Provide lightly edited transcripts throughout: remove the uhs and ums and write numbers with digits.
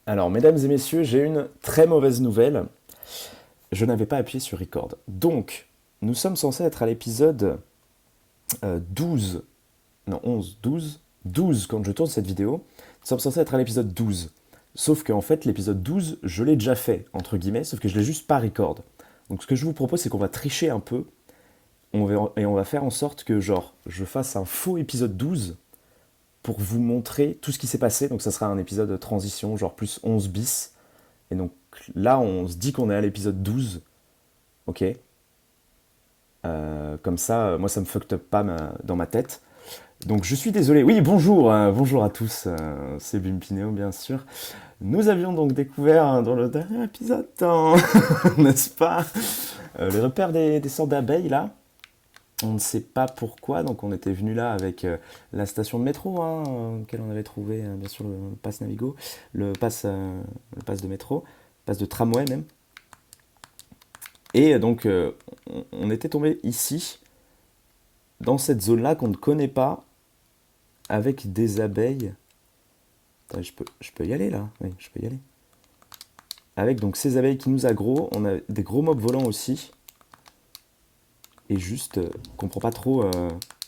Alors, mesdames et messieurs, j'ai une très mauvaise nouvelle. Je n'avais pas appuyé sur record. Donc, nous sommes censés être à l'épisode 12, non 11, 12, 12 quand je tourne cette vidéo. Nous sommes censés être à l'épisode 12. Sauf qu'en fait, l'épisode 12, je l'ai déjà fait, entre guillemets, sauf que je l'ai juste pas record. Donc, ce que je vous propose, c'est qu'on va tricher un peu et on va faire en sorte que, genre, je fasse un faux épisode 12 pour vous montrer tout ce qui s'est passé. Donc, ça sera un épisode de transition, genre plus 11 bis. Et donc là, on se dit qu'on est à l'épisode 12. Ok. Comme ça, moi, ça me fucked up pas dans ma tête. Donc je suis désolé. Oui, bonjour, bonjour à tous. C'est Bimpinéo, bien sûr. Nous avions donc découvert dans le dernier épisode, n'est-ce pas, les repères des sortes d'abeilles, là. On ne sait pas pourquoi, donc on était venu là avec la station de métro, auquel on avait trouvé, bien sûr, le pass Navigo, le pass de métro, pass de tramway même. Et donc, on était tombé ici, dans cette zone-là qu'on ne connaît pas, avec des abeilles. Attends, je peux y aller là. Oui, je peux y aller. Avec donc ces abeilles qui nous aggro, on a des gros mobs volants aussi. Et juste, on comprend pas trop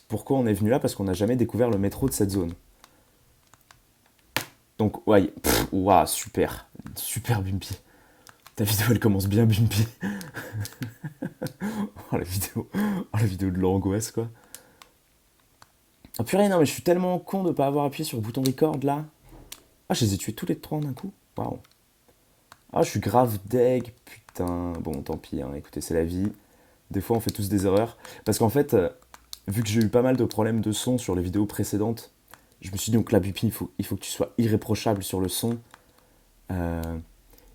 pourquoi on est venu là, parce qu'on n'a jamais découvert le métro de cette zone. Donc, ouais, waouh, super. Super Bumpy. Ta vidéo, elle commence bien Bumpy. Oh, la vidéo de l'angoisse, quoi. Oh purée, non, mais je suis tellement con de pas avoir appuyé sur le bouton record là. Ah, je les ai tués tous les trois d'un coup. Waouh. Ah, je suis grave deg, putain. Bon, tant pis, hein. Écoutez, c'est la vie. Des fois, on fait tous des erreurs. Parce qu'en fait, vu que j'ai eu pas mal de problèmes de son sur les vidéos précédentes, je me suis dit, donc là, Bupi, il faut que tu sois irréprochable sur le son. Euh,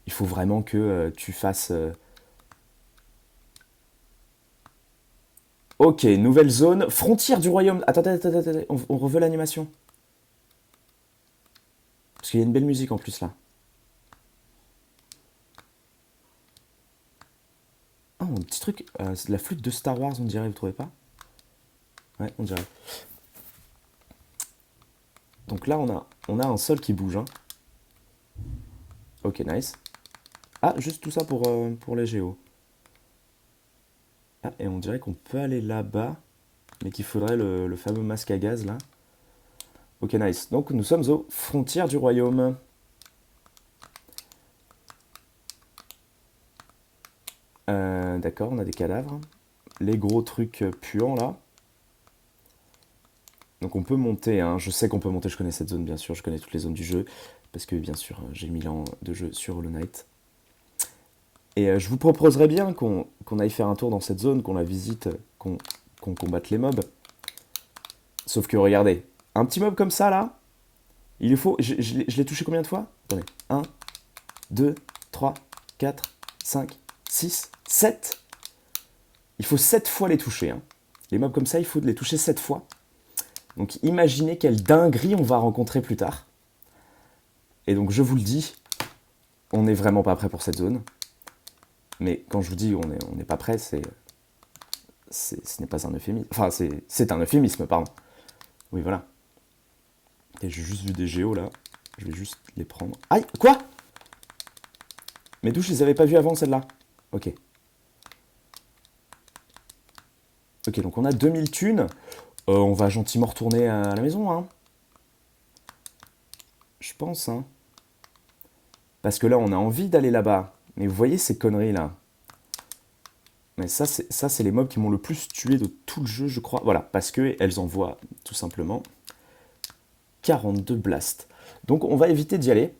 il faut vraiment que tu fasses. Ok, nouvelle zone. Frontière du royaume. Attendez. On reveut l'animation. Parce qu'il y a une belle musique en plus là. Oh, un petit truc. C'est de la flûte de Star Wars, on dirait, vous trouvez pas? Ouais, on dirait. Donc là, on a un sol qui bouge. Hein. Ok, nice. Ah, juste tout ça pour les géos. Ah, et on dirait qu'on peut aller là-bas, mais qu'il faudrait le fameux masque à gaz là. Ok, nice. Donc nous sommes aux frontières du royaume. D'accord, on a des cadavres. Les gros trucs puants là. Donc on peut monter, hein. Je sais qu'on peut monter, je connais cette zone bien sûr, je connais toutes les zones du jeu, parce que bien sûr j'ai 1000 ans de jeu sur Hollow Knight. Et je vous proposerais bien qu'on aille faire un tour dans cette zone, qu'on la visite, qu'on combatte les mobs. Sauf que regardez, un petit mob comme ça là, il lui faut. Je l'ai touché combien de fois? Attendez. 1, 2, 3, 4, 5, 6, 7. Il faut 7 fois les toucher. Hein. Les mobs comme ça, il faut les toucher 7 fois. Donc imaginez quelle dinguerie on va rencontrer plus tard. Et donc je vous le dis, on n'est vraiment pas prêt pour cette zone. Mais quand je vous dis on n'est pas prêt, ce n'est pas un euphémisme. Enfin, c'est un euphémisme, pardon. Oui, voilà. Et j'ai juste vu des géos là. Je vais juste les prendre. Aïe, quoi? Mes douches, je les avais pas vues avant celle-là. Ok. Ok, donc on a 2000 thunes. On va gentiment retourner à la maison, hein. Je pense, hein. Parce que là, on a envie d'aller là-bas. Mais vous voyez ces conneries là. Mais ça, c'est les mobs qui m'ont le plus tué de tout le jeu, je crois. Voilà, parce qu'elles envoient tout simplement 42 blasts. Donc on va éviter d'y aller.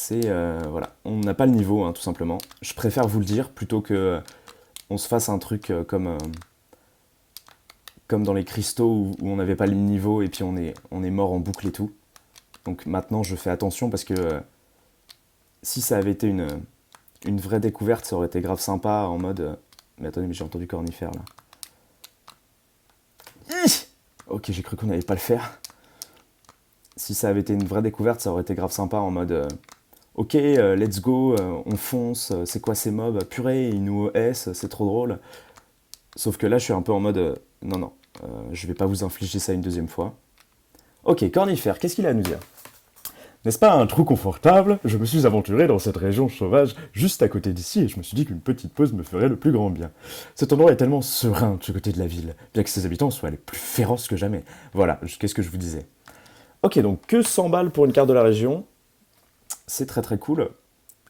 Voilà, on n'a pas le niveau, hein, tout simplement. Je préfère vous le dire plutôt que on se fasse un truc comme dans les cristaux où on n'avait pas le niveau et puis on est mort en boucle et tout. Donc maintenant je fais attention parce que si ça avait été une vraie découverte, ça aurait été grave sympa en mode. Mais attendez, mais j'ai entendu cornifère là. Ok, j'ai cru qu'on n'allait pas le faire. Si ça avait été une vraie découverte, ça aurait été grave sympa en mode. Ok, let's go, on fonce, c'est quoi ces mobs? Purée, ils nous OS, c'est trop drôle. Sauf que là, je suis un peu en mode. Non, je vais pas vous infliger ça une deuxième fois. Ok, cornifère, qu'est-ce qu'il a à nous dire? N'est-ce pas un trou confortable? Je me suis aventuré dans cette région sauvage juste à côté d'ici et je me suis dit qu'une petite pause me ferait le plus grand bien. Cet endroit est tellement serein de ce côté de la ville, bien que ses habitants soient les plus féroces que jamais. Voilà, qu'est-ce que je vous disais? Ok, donc que 100 balles pour une carte de la région, c'est très très cool.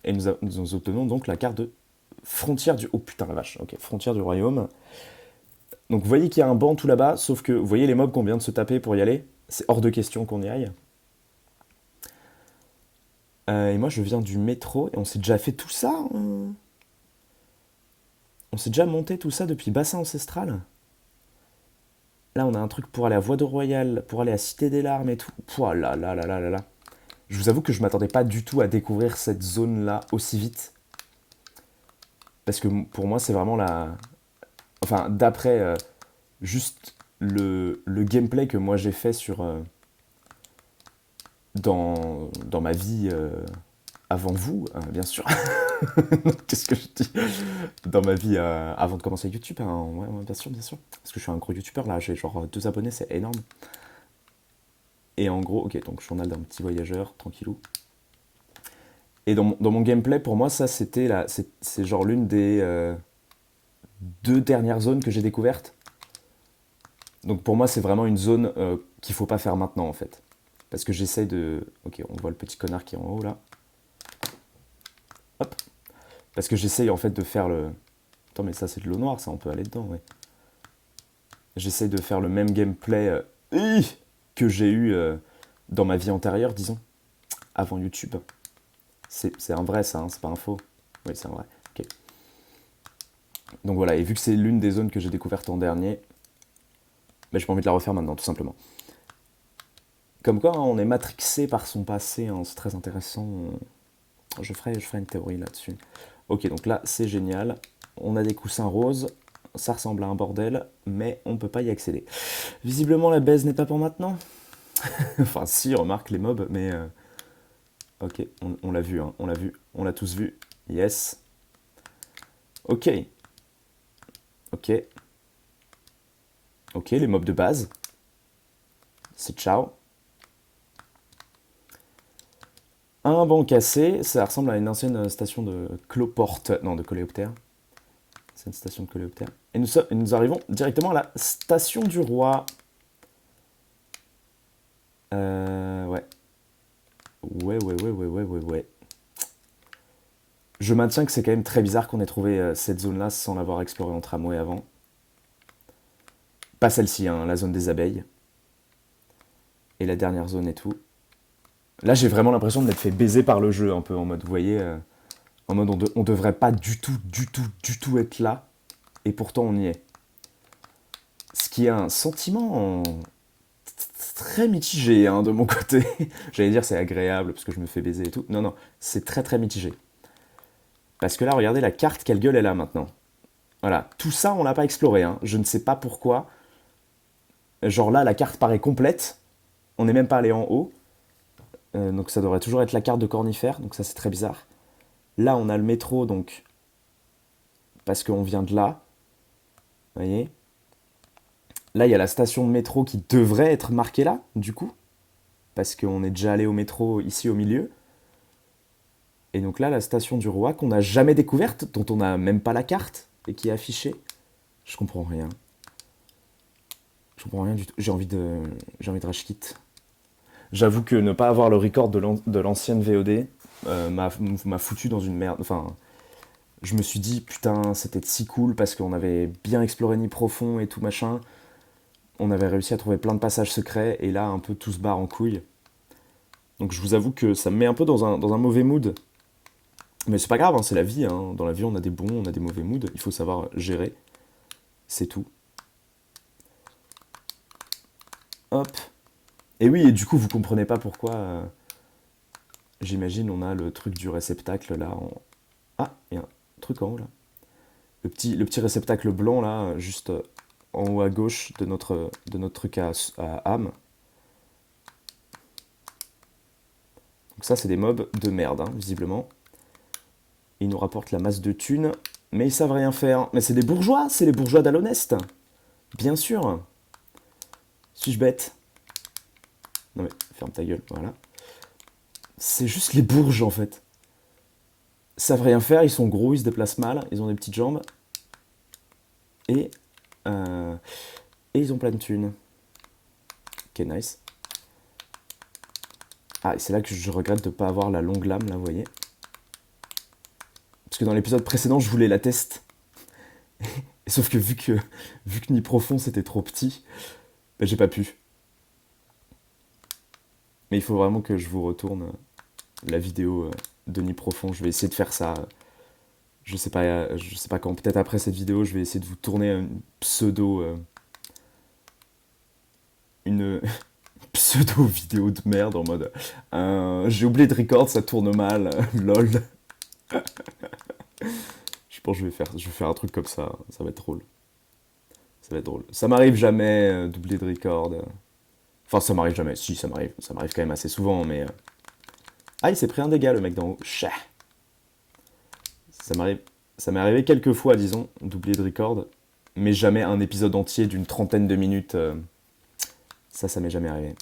Et nous obtenons donc la carte de frontière du... Oh putain la vache, ok, frontière du royaume. Donc vous voyez qu'il y a un banc tout là-bas, sauf que vous voyez les mobs qu'on vient de se taper pour y aller? C'est hors de question qu'on y aille. Et moi je viens du métro, et on s'est déjà fait tout ça On s'est déjà monté tout ça depuis Bassin Ancestral. Là on a un truc pour aller à Voie de Royal, pour aller à Cité des Larmes et tout. Pouah là là là là là là. Je vous avoue que je m'attendais pas du tout à découvrir cette zone-là aussi vite. Parce que pour moi c'est vraiment la... Enfin d'après juste le gameplay que moi j'ai fait sur... dans ma vie avant vous, bien sûr. Qu'est-ce que je dis? Dans ma vie avant de commencer YouTube, hein, ouais, ouais, bien sûr, bien sûr. Parce que je suis un gros YouTuber là, j'ai genre 2 abonnés, c'est énorme. Et en gros, ok, donc journal d'un petit voyageur, tranquillou. Et dans mon gameplay, pour moi, ça c'était c'est genre l'une des 2 dernières zones que j'ai découvertes. Donc pour moi, c'est vraiment une zone qu'il faut pas faire maintenant en fait. Parce que j'essaye de... Ok, on voit le petit connard qui est en haut là. Hop. Parce que j'essaye en fait de faire le... Attends, mais ça c'est de l'eau noire, ça on peut aller dedans, ouais. J'essaye de faire le même gameplay que j'ai eu dans ma vie antérieure, disons, avant YouTube. C'est un vrai ça, hein, c'est pas un faux. Oui, c'est un vrai. Ok. Donc voilà, et vu que c'est l'une des zones que j'ai découvertes en dernier, j'ai pas envie de la refaire maintenant, tout simplement. Comme quoi, hein, on est matrixé par son passé, hein, c'est très intéressant. Je ferai une théorie là-dessus. Ok, donc là, c'est génial. On a des coussins roses, ça ressemble à un bordel, mais on ne peut pas y accéder. Visiblement, la baise n'est pas pour maintenant. Enfin, si, remarque les mobs, mais... Ok, on l'a vu, hein, on l'a vu, on l'a tous vu. Yes. Ok. Ok. Ok, les mobs de base. C'est ciao. Un banc cassé, ça ressemble à une ancienne station de cloporte, non de coléoptère. C'est une station de coléoptère. Et nous arrivons directement à la station du roi. Ouais. Ouais. Je maintiens que c'est quand même très bizarre qu'on ait trouvé cette zone-là sans l'avoir explorée en tramway avant. Pas celle-ci, hein, la zone des abeilles. Et la dernière zone et tout. Là, j'ai vraiment l'impression de m'être fait baiser par le jeu, un peu en mode, vous voyez, en mode on devrait pas du tout être là, et pourtant on y est. Ce qui est un sentiment très mitigé hein, de mon côté. J'allais dire c'est agréable parce que je me fais baiser et tout. Non, c'est très très mitigé. Parce que là, regardez la carte, quelle gueule elle a maintenant. Voilà, tout ça on l'a pas exploré, hein. Je ne sais pas pourquoi. Genre là, la carte paraît complète, on n'est même pas allé en haut. Donc ça devrait toujours être la carte de Cornifère, donc ça c'est très bizarre. Là on a le métro, donc parce qu'on vient de là. Vous voyez? Là il y a la station de métro qui devrait être marquée là, du coup. Parce qu'on est déjà allé au métro ici au milieu. Et donc là la station du roi qu'on n'a jamais découverte, dont on n'a même pas la carte, et qui est affichée. Je comprends rien. Je comprends rien du tout. J'ai envie de rage quit. J'avoue que ne pas avoir le record de l'ancienne VOD m'a foutu dans une merde. Enfin, je me suis dit, putain, c'était si cool parce qu'on avait bien exploré Nid Profond et tout machin. On avait réussi à trouver plein de passages secrets et là, un peu tout se barre en couille. Donc je vous avoue que ça me met un peu dans un mauvais mood. Mais c'est pas grave, hein, c'est la vie. Hein. Dans la vie, on a des bons, on a des mauvais moods. Il faut savoir gérer. C'est tout. Hop. Et oui, et du coup, vous comprenez pas pourquoi... j'imagine, on a le truc du réceptacle là. Ah, il y a un truc en haut là. Le petit réceptacle blanc là, juste en haut à gauche de notre truc à âme. Donc ça, c'est des mobs de merde, hein, visiblement. Ils nous rapportent la masse de thunes, mais ils savent rien faire. Mais c'est des bourgeois, c'est les bourgeois d'Alonest. Bien sûr. Suis-je bête? Non mais, ferme ta gueule, voilà. C'est juste les bourges en fait. Ils savent rien faire, ils sont gros, ils se déplacent mal, ils ont des petites jambes. Et, euh, et ils ont plein de thunes. Ok, nice. Ah, et c'est là que je regrette de ne pas avoir la longue lame, là, vous voyez. Parce que dans l'épisode précédent, je voulais la test. Et sauf que vu que Nid Profond c'était trop petit, bah, j'ai pas pu. Mais il faut vraiment que je vous retourne la vidéo de Nid Profond. Je vais essayer de faire ça. Je sais pas quand. Peut-être après cette vidéo, je vais essayer de vous tourner une pseudo. Une pseudo vidéo de merde en mode. J'ai oublié de record, ça tourne mal. Lol. Je pense que je vais faire un truc comme ça. Ça va être drôle. Ça va être drôle. Ça m'arrive jamais d'oublier de record. Enfin, ça m'arrive jamais. Si, ça m'arrive. Ça m'arrive quand même assez souvent, mais. Ah, il s'est pris un dégât, le mec d'en haut. Chah. Ça m'arrive. Ça m'est arrivé quelques fois, disons, d'oublier de record. Mais jamais un épisode entier d'une trentaine de minutes. Ça m'est jamais arrivé.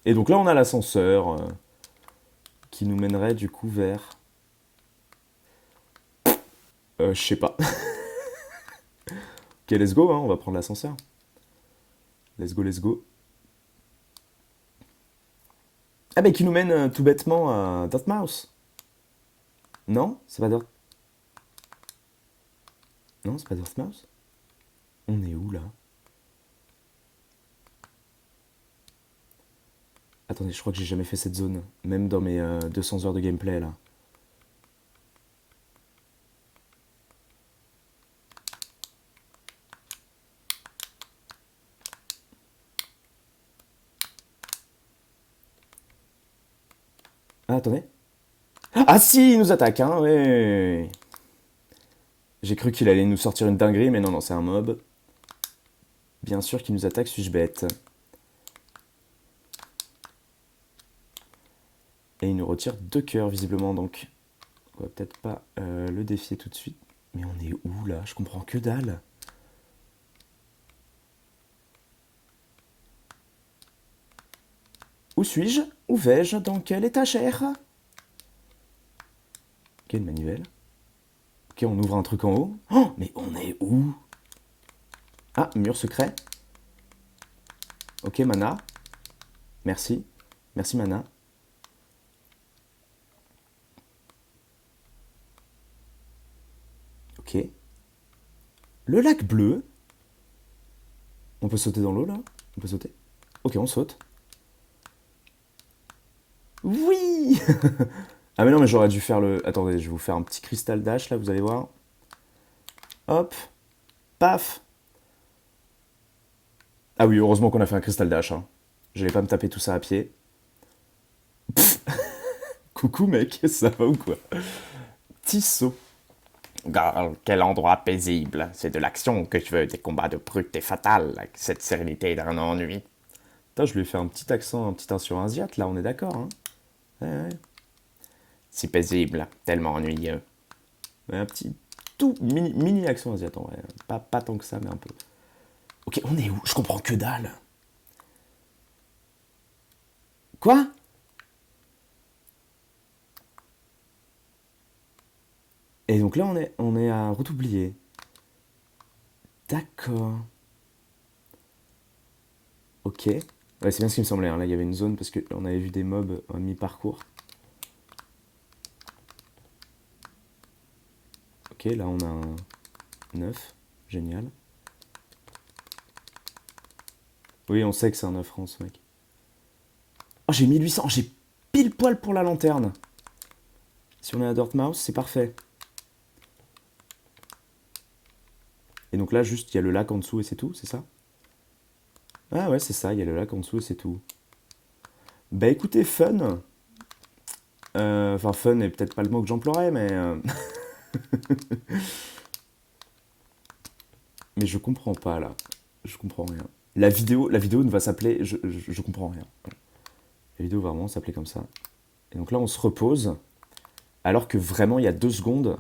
Et donc là, on a l'ascenseur qui nous mènerait du coup vers. Je sais pas. Ok, let's go, hein, on va prendre l'ascenseur. Let's go, let's go. Ah bah qui nous mène tout bêtement à Dartmouth. Non? C'est pas Dart... Non, c'est pas Dartmouth? On est où là? Attendez, je crois que j'ai jamais fait cette zone. Même dans mes 200 heures de gameplay là. Ah, attendez. Ah si, il nous attaque, hein, ouais. J'ai cru qu'il allait nous sortir une dinguerie, mais non, non, c'est un mob. Bien sûr qu'il nous attaque, suis-je bête? Et il nous retire 2 cœurs, visiblement, donc on va peut-être pas le défier tout de suite. Mais on est où, là? Je comprends que dalle. Où suis-je? Où vais-je? Dans quelle étagère? Quelle manivelle? Ok, on ouvre un truc en haut. Oh, mais on est où? Ah, mur secret. Ok, mana. Merci. Merci, mana. Ok. Le lac bleu. On peut sauter dans l'eau, là? On peut sauter? Ok, on saute. Oui. Ah mais non, mais j'aurais dû faire le... Attendez, je vais vous faire un petit cristal dash, là, vous allez voir. Hop. Paf. Ah oui, heureusement qu'on a fait un cristal dash. Hein. J'allais pas me taper tout ça à pied. Coucou mec, ça va ou quoi? Petit saut. Quel endroit paisible. C'est de l'action que je veux, des combats de brutes et fatales, avec cette sérénité d'un ennui. Putain, je lui ai fait un petit accent, un petit sur asiat, là, on est d'accord, hein? Ouais, ouais. Si paisible, tellement ennuyeux. Ouais, un petit, tout mini accent asiat, en vrai. Pas tant que ça, mais un peu. Ok, on est où? Je comprends que dalle. Quoi? Et donc là, on est à route oubliée. D'accord. Ok. Ouais, c'est bien ce qui me semblait. Hein. Là, il y avait une zone parce qu'on avait vu des mobs à mi-parcours. Ok, là, on a un 9. Génial. Oui, on sait que c'est un 9 francs, ce mec. Oh, j'ai 1800. J'ai pile poil pour la lanterne. Si on est à Dortmouth, c'est parfait. Et donc là, juste, il y a le lac en dessous et c'est tout, c'est ça? Ah ouais, c'est ça, il y a le lac en dessous et c'est tout. Bah écoutez, fun. Enfin, fun est peut-être pas le mot que j'emploierais, mais... mais je comprends pas, là. Je comprends rien. La vidéo ne va s'appeler... Je comprends rien. La vidéo va vraiment s'appeler comme ça. Et donc là, on se repose. Alors que vraiment, il y a 2 secondes...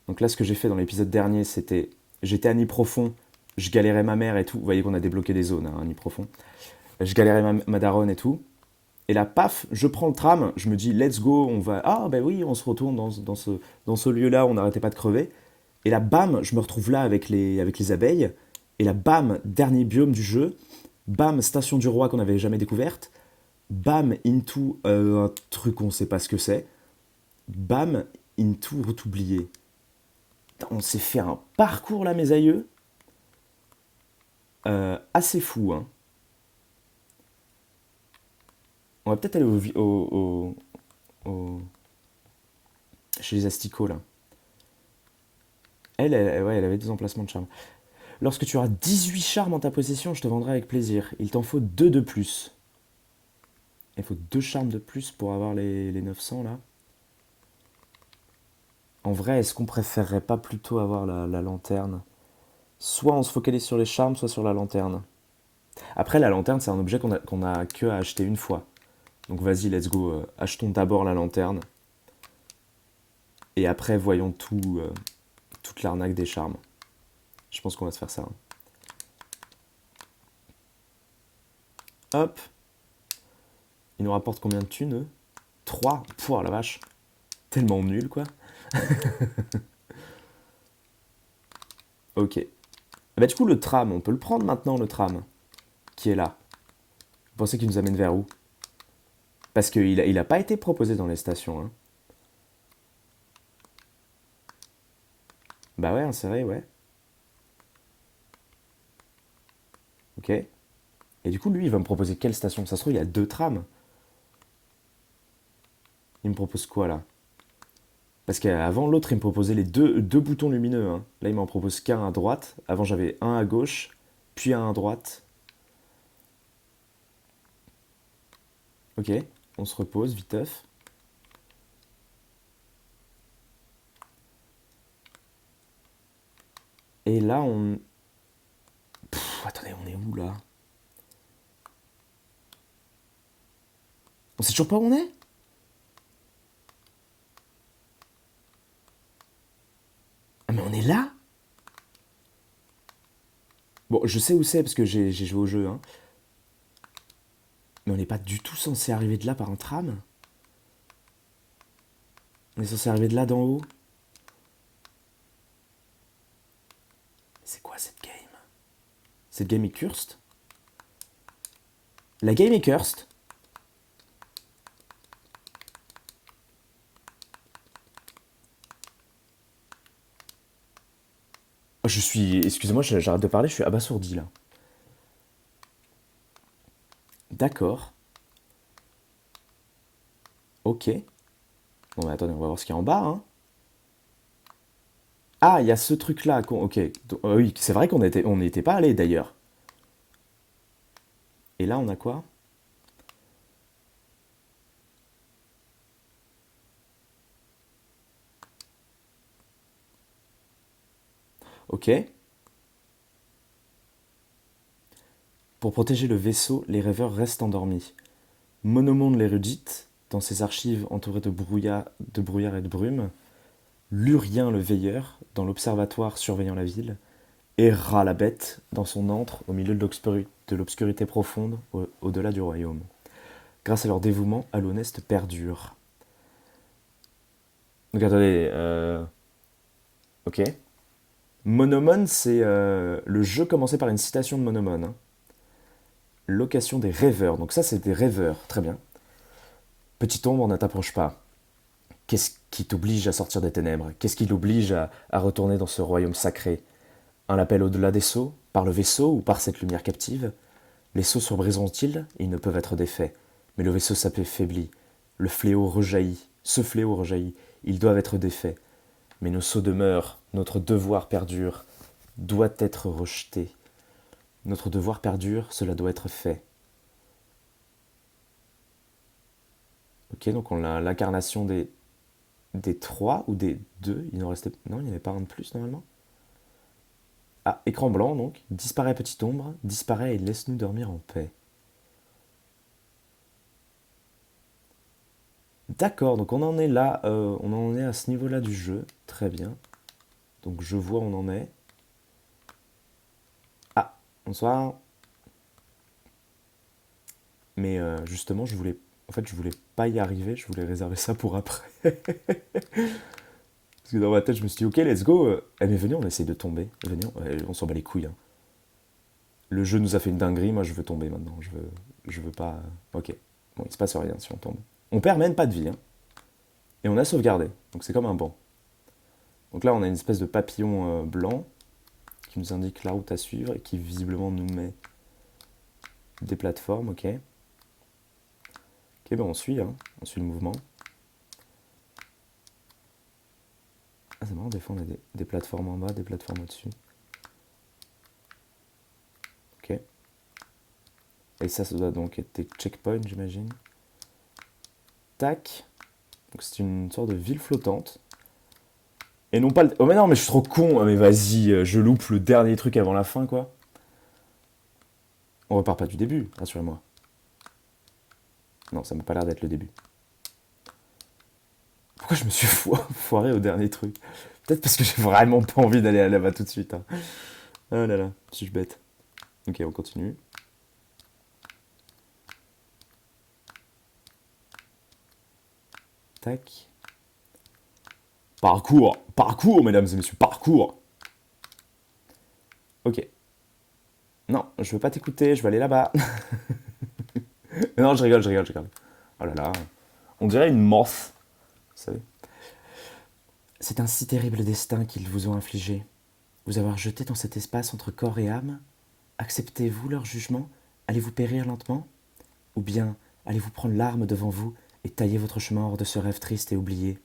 Donc là, ce que j'ai fait dans l'épisode dernier, c'était... J'étais à Nid Profond, je galérais ma mère et tout. Vous voyez qu'on a débloqué des zones, hein, à Nid Profond. Je galérais ma daronne et tout. Et là, paf, je prends le tram, je me dis, let's go, on va... Ah, ben oui, on se retourne dans ce lieu-là, on n'arrêtait pas de crever. Et là, bam, je me retrouve là avec les abeilles. Et là, bam, dernier biome du jeu. Bam, station du roi qu'on n'avait jamais découverte. Bam, into un truc on ne sait pas ce que c'est. Bam, into route oubliée. On s'est fait un parcours là, mes aïeux. Assez fou, hein. On va peut-être aller chez les asticots, là. Ouais, elle avait des emplacements de charme. Lorsque tu auras 18 charmes en ta possession, je te vendrai avec plaisir. Il t'en faut 2 de plus. Il faut 2 charmes de plus pour avoir les 900, là. En vrai, est-ce qu'on préférerait pas plutôt avoir la lanterne? Soit on se focalise sur les charmes, soit sur la lanterne. Après, la lanterne, c'est un objet qu'on a que à acheter une fois. Donc vas-y, let's go. Achetons d'abord la lanterne. Et après, voyons toute l'arnaque des charmes. Je pense qu'on va se faire ça, hein. Hop. Ils nous rapportent combien de thunes, eux? 3. Pouah, la vache. Tellement nul, quoi. Ok. Bah du coup, le tram, on peut le prendre maintenant, le tram. Qui est là. Vous pensez qu'il nous amène vers où? Parce qu'il a pas été proposé dans les stations, hein. Bah ouais, inséré, ouais. Ok. Et du coup, lui, il va me proposer quelle station? Ça se trouve, il y a 2 trams. Il me propose quoi, là? Parce qu'avant, l'autre, il me proposait les deux boutons lumineux, hein. Là, il m'en propose qu'un à droite. Avant, j'avais un à gauche, puis un à droite. Ok, on se repose, viteuf. Et là, on... attendez, on est où, là? On sait toujours pas où on est? Ah, mais on est là? Bon, je sais où c'est parce que j'ai joué au jeu, hein. Mais on n'est pas du tout censé arriver de là par un tram. On est censé arriver de là d'en haut. C'est quoi cette game? Cette game est cursed? La game est cursed? Je suis... Excusez-moi, j'arrête de parler, je suis abasourdi, là. D'accord. Ok. Bon, bah, attendez, on va voir ce qu'il y a en bas, hein. Ah, il y a ce truc-là. Ok. Oui, c'est vrai on n'y était pas allé, d'ailleurs. Et là, on a quoi? Ok. Pour protéger le vaisseau, les rêveurs restent endormis. Monomonde l'érudite, dans ses archives entourées de brouillard et de brume, Lurien le veilleur, dans l'observatoire surveillant la ville, et Ra la bête, dans son antre, au milieu de l'obscurité profonde, au-delà du royaume. Grâce à leur dévouement, Alonest perdure. Donc attendez, ok. Monomon, c'est le jeu commencé par une citation de Monomon, hein. Location des rêveurs. Donc ça, c'est des rêveurs. Très bien. Petite ombre, ne t'approche pas. Qu'est-ce qui t'oblige à sortir des ténèbres? Qu'est-ce qui l'oblige à retourner dans ce royaume sacré? Un appel au-delà des sceaux? Par le vaisseau ou par cette lumière captive? Les sceaux se briseront-ils? Ils ne peuvent être défaits. Mais le vaisseau s'affaiblit. Le fléau rejaillit. Ce fléau rejaillit. Ils doivent être défaits. Mais nos sceaux demeurent. Notre devoir perdure. Doit être rejeté. Notre devoir perdure. Cela doit être fait. Ok, donc on a l'incarnation des 3 ou des 2. Il en restait... Non, il n'y en avait pas un de plus normalement. Ah, écran blanc donc. Disparaît petite ombre. Disparaît et laisse-nous dormir en paix. D'accord, donc on en est là. On en est à ce niveau-là du jeu. Très bien. Donc je vois où on en est. Ah, bonsoir. Mais justement, je voulais En fait, je voulais pas y arriver, je voulais réserver ça pour après. Parce que dans ma tête, je me suis dit, ok, let's go. Eh, mais venez, on essaie de tomber. Venez, on s'en bat les couilles, hein. Le jeu nous a fait une dinguerie, moi je veux tomber maintenant. Je veux pas. Ok. Bon, il se passe rien si on tombe. On perd même pas de vie, hein. Et on a sauvegardé. Donc c'est comme un banc. Donc là, on a une espèce de papillon blanc qui nous indique la route à suivre et qui visiblement nous met des plateformes, ok. Ok, ben on suit, hein. On suit le mouvement. Ah, c'est marrant, des fois on a des plateformes en bas, des plateformes au-dessus. Ok. Et ça doit donc être des checkpoints, j'imagine. Tac. Donc c'est une sorte de ville flottante. Et non pas le... Oh mais non, mais je suis trop con. Ah, mais vas-y, je loupe le dernier truc avant la fin, quoi. On repart pas du début, rassurez-moi. Non, ça m'a pas l'air d'être le début. Pourquoi je me suis foiré au dernier truc? Peut-être parce que j'ai vraiment pas envie d'aller là-bas tout de suite, hein. Oh là là, suis-je bête. Ok, on continue. Tac. Parcours, parcours, mesdames et messieurs, parcours. Ok. Non, je veux pas t'écouter, je vais aller là-bas. Non, je rigole, je rigole, je rigole. Oh là là. On dirait une moth, vous savez. C'est un si terrible destin qu'ils vous ont infligé. Vous avoir jeté dans cet espace entre corps et âme. Acceptez-vous leur jugement? Allez-vous périr lentement? Ou bien allez-vous prendre l'arme devant vous et tailler votre chemin hors de ce rêve triste et oublié?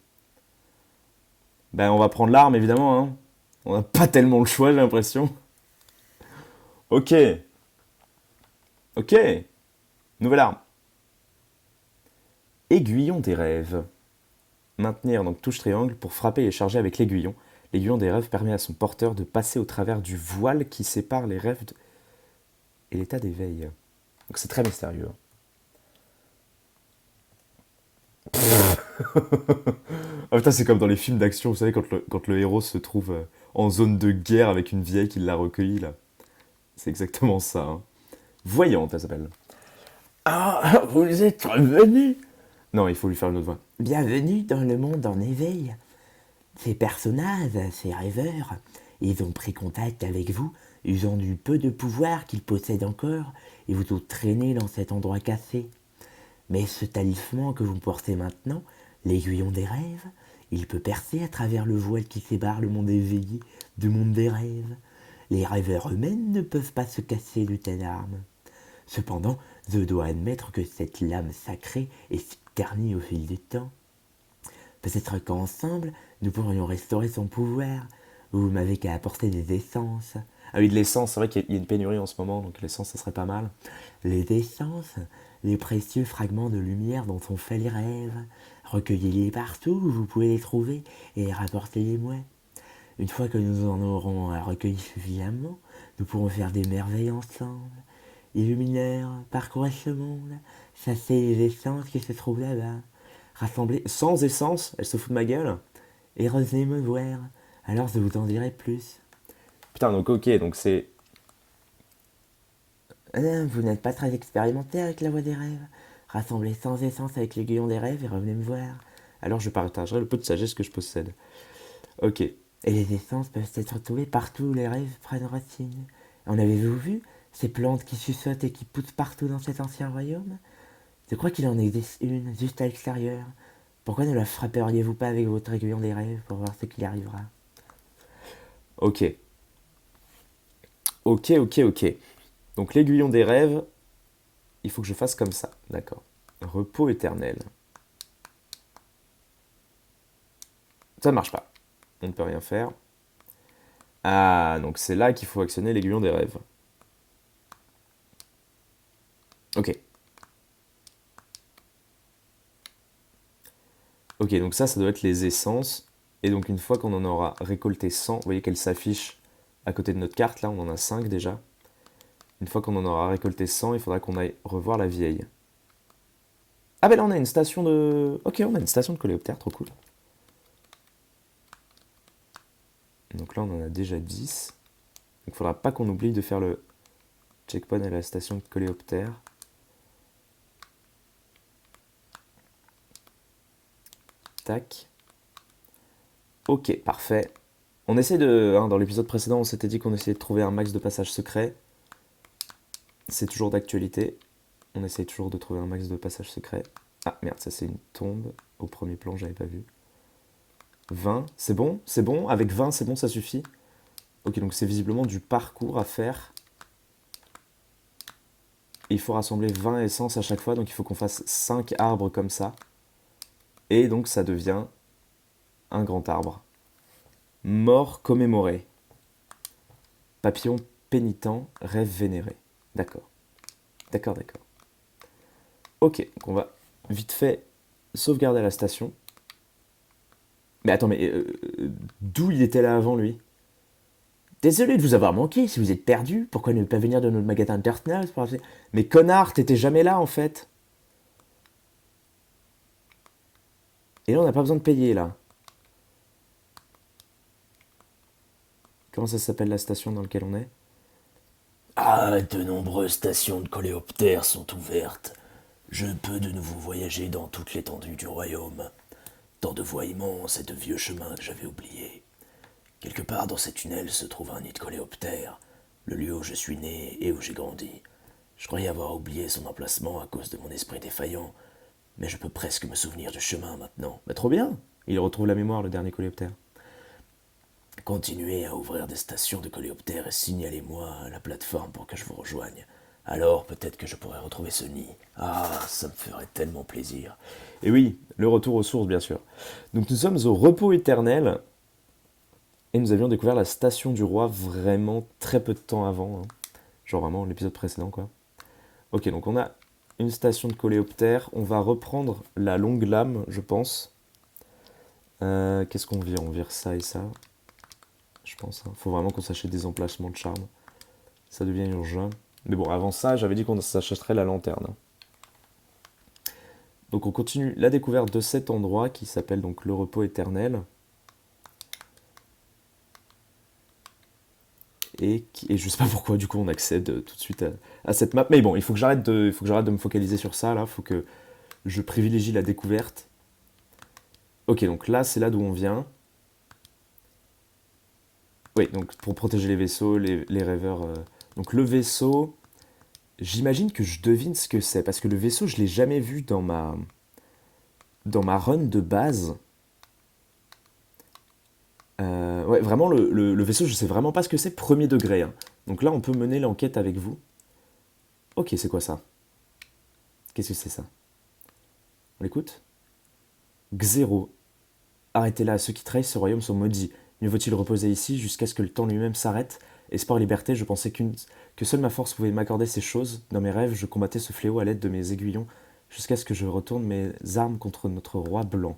Ben, on va prendre l'arme, évidemment, hein. On n'a pas tellement le choix, j'ai l'impression. Ok. Ok. Nouvelle arme. Aiguillon des rêves. Maintenir donc touche triangle pour frapper et charger avec l'aiguillon. L'aiguillon des rêves permet à son porteur de passer au travers du voile qui sépare les rêves et l'état d'éveil. Donc c'est très mystérieux. Ah putain, c'est comme dans les films d'action, vous savez, quand le héros se trouve en zone de guerre avec une vieille qui l'a recueilli, là. C'est exactement ça, hein. Voyante, elle s'appelle. Ah, vous êtes revenu. Non, il faut lui faire une autre voix. Bienvenue dans le monde en éveil. Ces personnages, ces rêveurs, ils ont pris contact avec vous, usant du peu de pouvoir qu'ils possèdent encore, et vous ont traîné dans cet endroit cassé. Mais ce talisman que vous portez maintenant, l'aiguillon des rêves, il peut percer à travers le voile qui sépare le monde éveillé du monde des rêves. Les rêveurs eux-mêmes ne peuvent pas se casser de telle arme. Cependant, je dois admettre que cette lame sacrée est ternie au fil du temps. Peut-être qu'ensemble, nous pourrions restaurer son pouvoir. Vous m'avez qu'à apporter des essences. Ah oui, de l'essence, c'est vrai qu'il y a une pénurie en ce moment, donc l'essence, ça serait pas mal. Les essences, les précieux fragments de lumière dont sont faits les rêves. Recueillez-les partout où vous pouvez les trouver et rapportez-les-moi. Une fois que nous en aurons recueilli suffisamment, nous pourrons faire des merveilles ensemble. Illumineurs, parcourez ce monde, chassez les essences qui se trouvent là-bas. Rassemblée sans essence, elle se fout de ma gueule. Et revenez me voir, alors je vous en dirai plus. Putain, donc ok, donc c'est... Vous n'êtes pas très expérimenté avec la voie des rêves. Rassemblez sans essence avec l'aiguillon des rêves et revenez me voir. Alors je partagerai le peu de sagesse que je possède. Ok. Et les essences peuvent être trouvées partout où les rêves prennent racine. En avez-vous vu ces plantes qui suçotent et qui poussent partout dans cet ancien royaume? Je crois qu'il en existe une juste à l'extérieur. Pourquoi ne la frapperiez-vous pas avec votre aiguillon des rêves pour voir ce qui arrivera? Ok. Ok, ok, ok. Donc l'aiguillon des rêves, il faut que je fasse comme ça. D'accord. Repos éternel. Ça ne marche pas. On ne peut rien faire. Ah, donc c'est là qu'il faut actionner l'aiguillon des rêves. Ok. Ok, donc ça doit être les essences. Et donc une fois qu'on en aura récolté 100, vous voyez qu'elle s'affiche à côté de notre carte, là on en a 5 déjà. Une fois qu'on en aura récolté 100, il faudra qu'on aille revoir la vieille. Ah ben là on a une station de... Ok, on a une station de coléoptère, trop cool. Donc là on en a déjà 10. Donc il faudra pas qu'on oublie de faire le checkpoint à la station de coléoptère. Tac. Ok, parfait. On essaie de... hein, dans l'épisode précédent, on s'était dit qu'on essayait de trouver un max de passages secrets. C'est toujours d'actualité. On essaye toujours de trouver un max de passages secrets. Ah merde, ça c'est une tombe. Au premier plan, j'avais pas vu. 20, c'est bon? C'est bon? Avec 20, c'est bon, ça suffit? Ok, donc c'est visiblement du parcours à faire. Et il faut rassembler 20 essences à chaque fois, donc il faut qu'on fasse 5 arbres comme ça. Et donc ça devient un grand arbre. Mort commémoré. Papillon pénitent, rêve vénéré. D'accord. D'accord. Ok, donc on va vite fait sauvegarder la station. Mais attends, d'où il était là avant, lui? Désolé de vous avoir manqué, si vous êtes perdu, pourquoi ne pas venir dans notre magasin Dirtnals? Mais connard, t'étais jamais là, en fait. Et là, on n'a pas besoin de payer, là. Comment ça s'appelle la station dans laquelle on est? Ah, de nombreuses stations de coléoptères sont ouvertes. Je peux de nouveau voyager dans toute l'étendue du royaume. Tant de voies immenses et de vieux chemins que j'avais oubliés. Quelque part dans ces tunnels se trouve un nid de coléoptères, le lieu où je suis né et où j'ai grandi. Je croyais avoir oublié son emplacement à cause de mon esprit défaillant, mais je peux presque me souvenir du chemin maintenant. Bah trop bien. Il retrouve la mémoire, le dernier coléoptère. Continuez à ouvrir des stations de coléoptères et signalez-moi la plateforme pour que je vous rejoigne. Alors peut-être que je pourrai retrouver ce nid. Ah, ça me ferait tellement plaisir. Et oui, le retour aux sources, bien sûr. Donc nous sommes au repos éternel. Et nous avions découvert la station du roi vraiment très peu de temps avant. Hein. Genre vraiment l'épisode précédent, quoi. Ok, donc on a une station de coléoptère. On va reprendre la longue lame, je pense. Qu'est-ce qu'on vire? On vire ça et ça. Je pense. Hein. Faut vraiment qu'on s'achète des emplacements de charme. Ça devient urgent. Mais bon, avant ça, j'avais dit qu'on s'achèterait la lanterne. Hein. Donc on continue la découverte de cet endroit qui s'appelle donc le repos éternel. Et je sais pas pourquoi du coup on accède tout de suite à cette map. Mais bon, il faut que j'arrête de me focaliser sur ça là. Il faut que je privilégie la découverte. Ok, donc là c'est là d'où on vient. Oui, donc pour protéger les vaisseaux, les rêveurs. Donc le vaisseau, j'imagine que je devine ce que c'est parce que le vaisseau je l'ai jamais vu dans ma run de base. Ouais, vraiment, le vaisseau, je sais vraiment pas ce que c'est, premier degré. Hein. Donc là, on peut mener l'enquête avec vous. Ok, c'est quoi ça? Qu'est-ce que c'est ça? On l'écoute? Xéro. Arrêtez là, ceux qui trahissent ce royaume sont maudits. Mieux vaut-il reposer ici jusqu'à ce que le temps lui-même s'arrête. Espoir liberté, je pensais que seule ma force pouvait m'accorder ces choses. Dans mes rêves, je combattais ce fléau à l'aide de mes aiguillons, jusqu'à ce que je retourne mes armes contre notre roi blanc.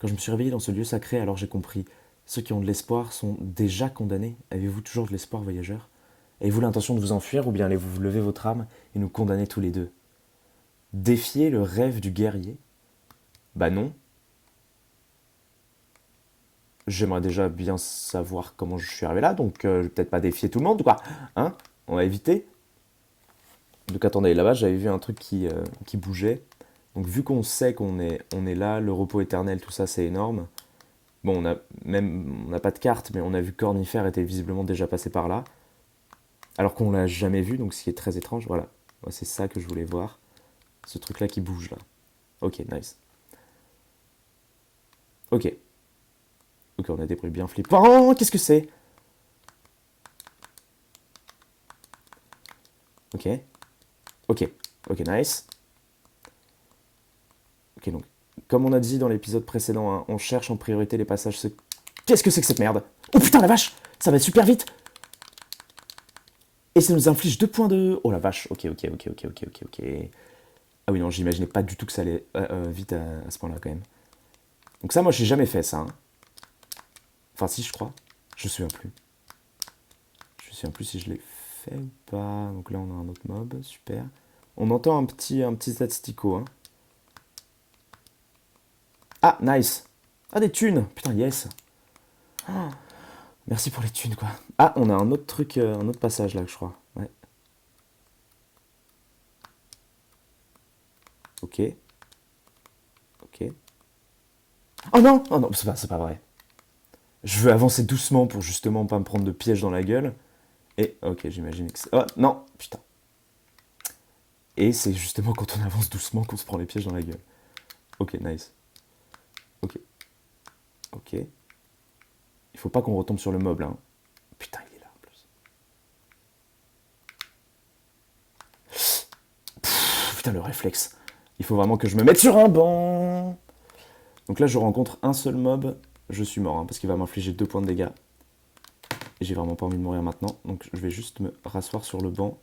Quand je me suis réveillé dans ce lieu sacré, alors j'ai compris. Ceux qui ont de l'espoir sont déjà condamnés. Avez-vous toujours de l'espoir, voyageurs? Avez-vous l'intention de vous enfuir ou bien allez-vous lever votre arme et nous condamner tous les deux? Défier le rêve du guerrier? Bah non. J'aimerais déjà bien savoir comment je suis arrivé là, donc je vais peut-être pas défier tout le monde, quoi. Hein? On va éviter. Donc attendez, là-bas j'avais vu un truc qui bougeait. Donc vu qu'on sait qu'on est là, le repos éternel, tout ça c'est énorme. Bon, on n'a pas de carte, mais on a vu que Cornifère était visiblement déjà passé par là. Alors qu'on l'a jamais vu, donc ce qui est très étrange. Voilà, ouais, c'est ça que je voulais voir. Ce truc-là qui bouge, là. Ok, nice. Ok. Ok, on a des bruits bien flippants. Qu'est-ce que c'est? Ok. Ok. Ok, nice. Ok, donc, comme on a dit dans l'épisode précédent, hein, on cherche en priorité les passages secrets. Qu'est-ce que c'est que cette merde? Oh putain, la vache! Ça va super vite! Et ça nous inflige 2 points de... Oh la vache, ok. Ah oui, non, j'imaginais pas du tout que ça allait vite à ce point-là, quand même. Donc ça, moi, j'ai jamais fait ça. Hein. Enfin, si, je crois. Je me souviens plus. Je me souviens plus si je l'ai fait ou pas. Donc là, on a un autre mob, super. On entend un petit statistico, hein. Ah, nice. Ah, des thunes. Putain, yes. Ah, merci pour les thunes, quoi. Ah, on a un autre truc, un autre passage, là, je crois. Ouais. Ok. Ok. non! Oh non, c'est pas vrai. Je veux avancer doucement pour justement pas me prendre de piège dans la gueule. Et, ok, j'imagine que c'est... Oh, non! Putain. Et c'est justement quand on avance doucement qu'on se prend les pièges dans la gueule. Ok, nice. Ok. Ok. Il faut pas qu'on retombe sur le mob, là. Hein. Putain, il est là, en plus. Pff, putain, le réflexe. Il faut vraiment que je me mette sur un banc. Donc là, je rencontre un seul mob. Je suis mort, hein, parce qu'il va m'infliger 2 points de dégâts. Et j'ai vraiment pas envie de mourir maintenant. Donc je vais juste me rasseoir sur le banc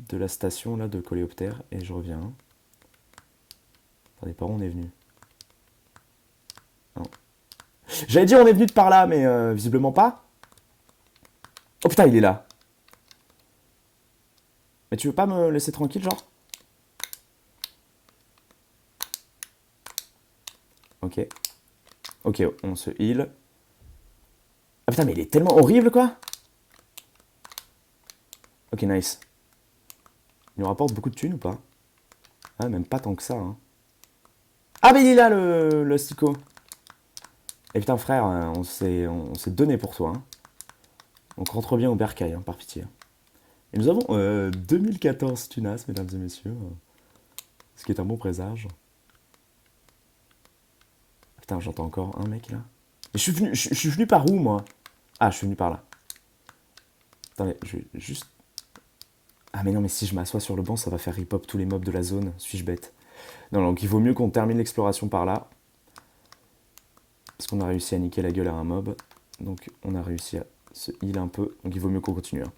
de la station, là, de coléoptère. Et je reviens. Hein. Attendez, par où on est venu? Non. J'allais dire on est venu de par là, mais visiblement pas. Oh putain, il est là. Mais tu veux pas me laisser tranquille, genre? Ok. Ok, on se heal. Ah putain, mais il est tellement horrible, quoi. Ok, nice. Il nous rapporte beaucoup de thunes ou pas? Ah, même pas tant que ça, hein. Ah, mais il est là, le stico. Et putain, frère, on s'est donné pour toi, hein. Donc rentre bien au bercail, hein, par pitié. Et nous avons 2014 tunas, mesdames et messieurs. Ce qui est un bon présage. Putain, j'entends encore un mec là. Mais je suis venu par où, moi? Ah, je suis venu par là. Attendez, je vais juste... Ah mais non, mais si je m'assois sur le banc, ça va faire rip-hop tous les mobs de la zone. Suis-je bête? Non, donc il vaut mieux qu'on termine l'exploration par là. Parce qu'on a réussi à niquer la gueule à un mob. Donc on a réussi à se heal un peu. Donc il vaut mieux qu'on continue. Hein.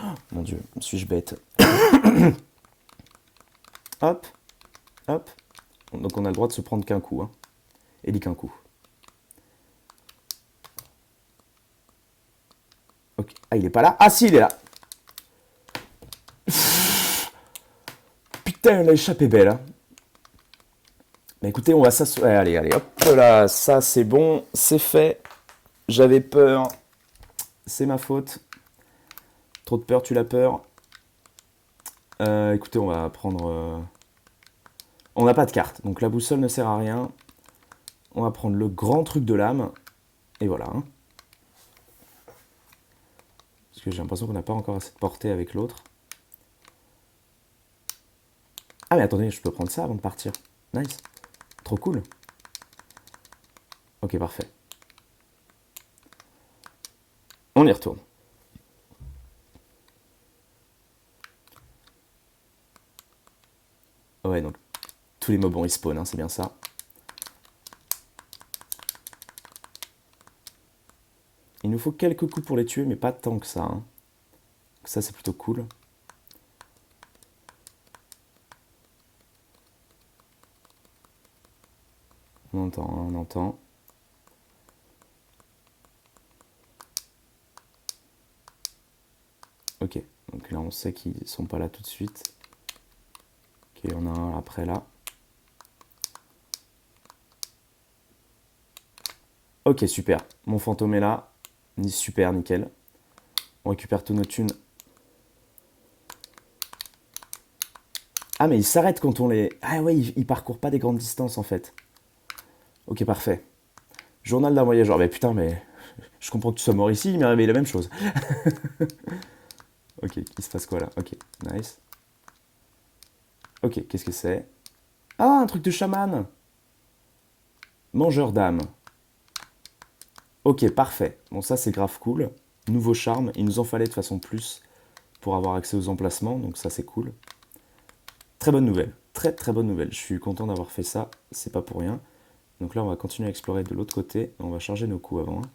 Oh, mon dieu, suis-je bête? Hop, hop. Donc on a le droit de se prendre qu'un coup. Hein. Et dit qu'un coup. Ok. Ah, il est pas là? Ah si, il est là. Putain, on a échappé belle. Hein. Mais écoutez, on va s'asseoir. Allez, allez, hop là, ça c'est bon, c'est fait. J'avais peur. C'est ma faute. Trop de peur, tu l'as peur. Écoutez, on va prendre... On n'a pas de carte, donc la boussole ne sert à rien. On va prendre le grand truc de l'âme. Et voilà. Hein. Parce que j'ai l'impression qu'on n'a pas encore assez de portée avec l'autre. Ah mais attendez, je peux prendre ça avant de partir. Nice. Trop cool. Ok, parfait. On y retourne. Ouais, donc tous les mobs vont respawn, hein, c'est bien ça. Il nous faut quelques coups pour les tuer, mais pas tant que ça. Hein. Ça, c'est plutôt cool. On entend, hein, on entend. Ok, donc là on sait qu'ils sont pas là tout de suite. Ok, on a un après là. Ok, super. Mon fantôme est là. Super, nickel. On récupère tous nos thunes. Ah, mais il s'arrête quand on les... Ah ouais, il parcourt pas des grandes distances en fait. Ok, parfait. Journal d'un voyageur. Mais putain, mais... Je comprends que tu sois mort ici, il m'est arrivé la même chose. Ok, il se passe quoi là? Ok, nice. Ok, qu'est-ce que c'est? Ah, un truc de chaman! Mangeur d'âme. Ok, parfait. Bon, ça c'est grave cool. Nouveau charme. Il nous en fallait de façon plus pour avoir accès aux emplacements, donc ça c'est cool. Très bonne nouvelle. Très très bonne nouvelle. Je suis content d'avoir fait ça. C'est pas pour rien. Donc là, on va continuer à explorer de l'autre côté. On va charger nos coups avant. Hein.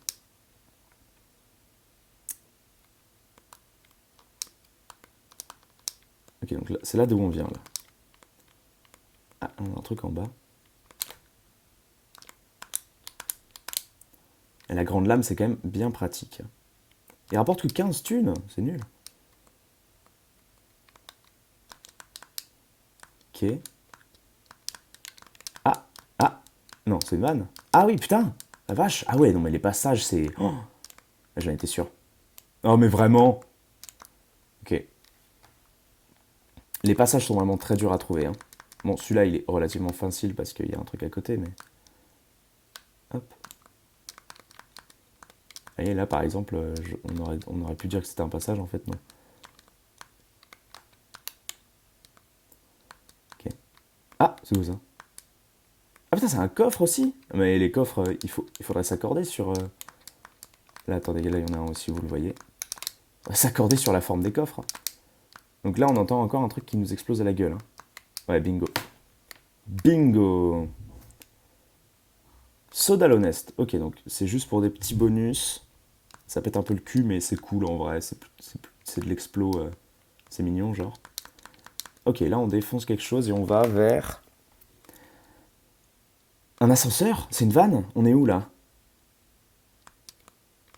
Ok, donc c'est là d'où on vient, là. Ah, on a un truc en bas. Et la grande lame, c'est quand même bien pratique. Il rapporte que 15 thunes, c'est nul. Ok. Ah, ah, non, c'est une vanne. Ah oui, putain, la vache. Ah ouais, non, mais les passages, c'est... Oh, j'en étais sûr. Oh, mais vraiment. Ok. Les passages sont vraiment très durs à trouver. Hein. Bon, celui-là, il est relativement facile parce qu'il y a un truc à côté, mais... Hop. Et là, par exemple, on aurait pu dire que c'était un passage, en fait, non. Ok. Ah, c'est où ça? Ah putain, c'est un coffre aussi? Mais les coffres, il faudrait s'accorder sur... Là, attendez, là, il y en a un aussi, vous le voyez. On va s'accorder sur la forme des coffres. Donc là, on entend encore un truc qui nous explose à la gueule. Hein. Ouais, bingo. Bingo! Sodal Honest. Ok, donc c'est juste pour des petits bonus. Ça pète un peu le cul, mais c'est cool en vrai. C'est de l'explo. C'est mignon, genre. Ok, là, on défonce quelque chose et on va vers... Un ascenseur? C'est une vanne? On est où, là?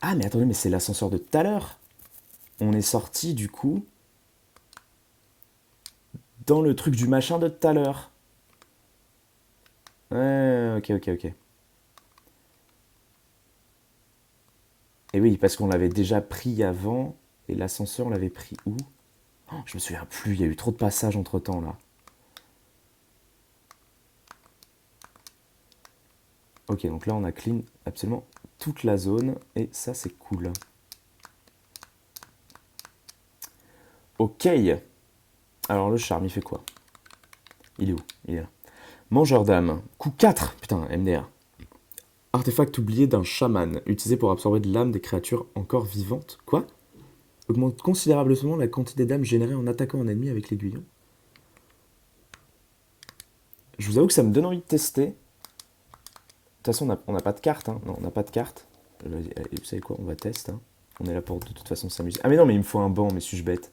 Ah, mais attendez, mais c'est l'ascenseur de tout à l'heure. On est sorti, du coup... dans le truc du machin de tout à l'heure. Ouais, ok. Et oui, parce qu'on l'avait déjà pris avant, et l'ascenseur, on l'avait pris où? Oh, je me souviens plus, il y a eu trop de passages entre-temps, là. Ok, donc là, on a clean absolument toute la zone, et ça, c'est cool. Ok. Alors, le charme, il fait quoi? Il est où? Il est là. Mangeur d'âme. Coup 4. Putain, MDR. Artefact oublié d'un chaman, utilisé pour absorber de l'âme des créatures encore vivantes. Quoi? Augmente considérablement la quantité d'âme générée en attaquant un ennemi avec l'aiguillon. Je vous avoue que ça me donne envie de tester. De toute façon, on n'a pas de carte. Hein. Non, on n'a pas de carte. Et vous savez quoi? On va tester. Hein. On est là pour de toute façon s'amuser. Ah mais non, mais il me faut un banc, mais suis-je bête?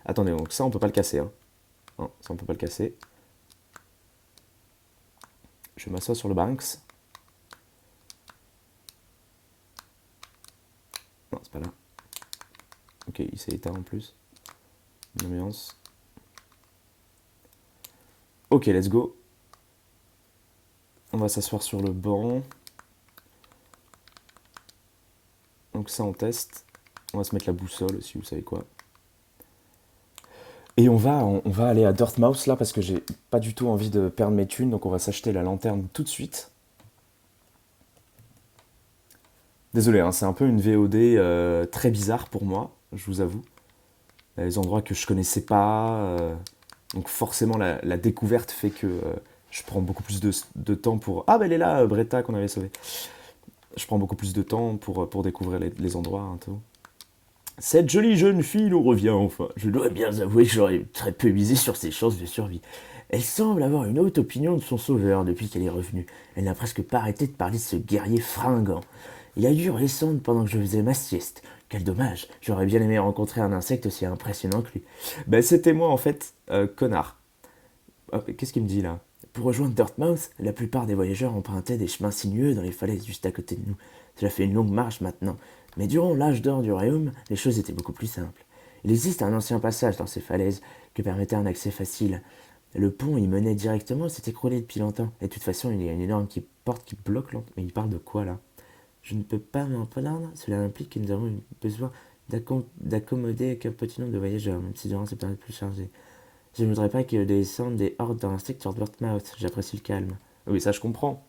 Attendez, donc ça, on peut pas le casser. Hein. Non, ça, on peut pas le casser. Je m'assois sur le Banks. Non, c'est pas là. Ok, il s'est éteint en plus. Une ambiance. Ok, let's go. On va s'asseoir sur le banc. Donc ça, on teste. On va se mettre la boussole aussi, vous savez quoi. Et on va aller à Dirtmouth là parce que j'ai pas du tout envie de perdre mes thunes. Donc on va s'acheter la lanterne tout de suite. Désolé, hein, c'est un peu une VOD très bizarre pour moi, je vous avoue. Il y a des endroits que je connaissais pas. Donc forcément, la découverte fait que je prends beaucoup plus de temps pour... Ah, bah elle est là, Bretta, qu'on avait sauvée. Je prends beaucoup plus de temps pour découvrir les endroits. Hein, tout. Cette jolie jeune fille nous revient enfin. Je dois bien avouer que j'aurais très peu misé sur ses chances de survie. Elle semble avoir une haute opinion de son sauveur depuis qu'elle est revenue. Elle n'a presque pas arrêté de parler de ce guerrier fringant. Il a dû redescendre pendant que je faisais ma sieste. Quel dommage, j'aurais bien aimé rencontrer un insecte aussi impressionnant que lui. Ben c'était moi en fait, connard. Oh, qu'est-ce qu'il me dit là? Pour rejoindre Dirtmouth, la plupart des voyageurs empruntaient des chemins sinueux dans les falaises juste à côté de nous. Cela fait une longue marche maintenant, mais durant l'âge d'or du royaume, les choses étaient beaucoup plus simples. Il existe un ancien passage dans ces falaises que permettait un accès facile. Le pont y menait directement, s'est écroulé depuis longtemps. Et de toute façon, il y a une énorme porte qui bloque l'entrée. Mais il parle de quoi là? Je ne peux pas m'en plaindre, cela implique que nous avons besoin d'accommoder qu'un petit nombre de voyageurs, même si durant ces périodes plus chargées. Je ne voudrais pas que descendent des hordes d'insectes sur Dartmouth, j'apprécie le calme. Oui, ça je comprends.